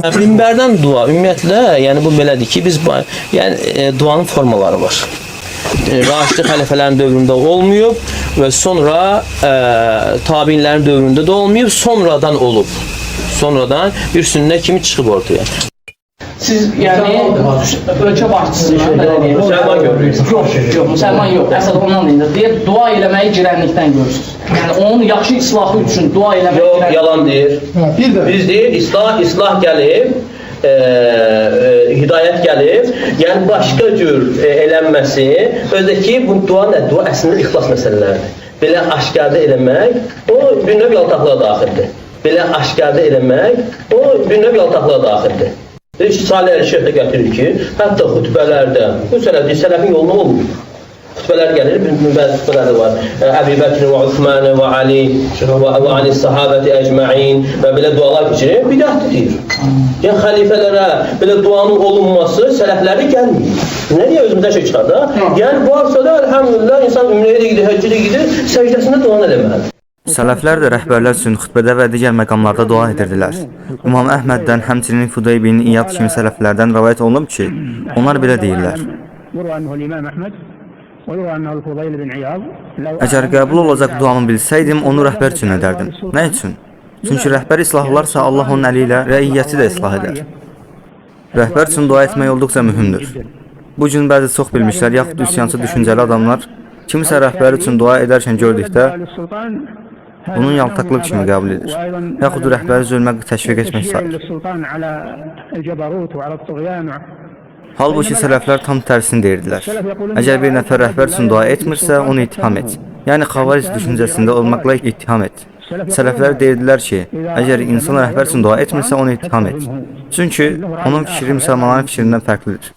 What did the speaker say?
Minbərdən dua, ümumiyyətlə, yəni bu belədir ki, biz yəni duanın formaları var. Raşidli xəlifələrin dövründə olmayıb və sonra tabiinlərin dövründə də olmayıb, sonradan olub. Sonradan bir sünnə kimi çıxıb ortaya. Siz yəni ölkə başçısından Müsəlman görürük. Yox, müsəlman yox. Əsas ondan deyir. Deyir, dua eləməyi girənlikdən görürsünüz. Yəni onun yaxşı islahı üçün dua eləməyi Yox, yalan deyir. Biz deyir, islah gəlib, hidayət gəlib, yəni başqa cür elənməsi, özdəki bu dua nə? Dua əslində ixlas məsələləridir. Belə aşkarda eləmək, o bir növ yaltaqlığa daxildir. Belə aşkarda eləmək, o bir növ yaltaqlığa daxildir. Salih Əli-Şeyx də gətirir ki, hətta xütbələrdə, bu sələfi, sələfin yoluna olmuyor. Xütbələr gəlir, bəzi xütbələr də var. Əbi Bəkr və Uthman və Ali və Ali sahabəti əcməin və belə dualar keçirir, bidətdir deyir. Yəni xəlifələrə belə duanın olunması sələfləri gəlmir. Nə deyə özümüzə şey çıxar da? Yəni varsa da, əlhəmdülillah, insan ümrəyə də gidir, həccə də gidir, səcdəsində duan eləməlidir. Sələflər də rəhbərlər üçün xütbədə və digər məqamlarda dua edirdilər. İmam Əhməddən, həmçinin Fudayl bin İyad kimi sələflərdən rəvayət olunub ki, onlar belə deyirlər. Əgər qəbul olacaq duamı bilsəydim, onu rəhbər üçün edərdim. Nə üçün? Çünki rəhbər islah olarsa, Allah onun əli ilə rəiyyəti də islah edər. Rəhbər üçün dua etmək olduqca mühümdür. Bu gün bəzi çox bilmişlər, yaxud üsyancı düşüncəli adamlar kimsə rəhbər üçün dua edərkən gördükdə bunun yaltaqlıq kimi qəbul edir, yaxud rəhbəri zülmə təşviq etmək sayır. Halbuki sələflər tam tərsini deyirdilər. Əgər bir nəfər rəhbər üçün dua etmirsə, onu ittiham et. Yəni xavaric düşüncəsində olmaqla ittiham et. Sələflər deyirdilər ki, əgər insan rəhbər üçün dua etmirsə, onu ittiham et. Çünki onun fikri müsəlmanların fikrindən fərqlidir.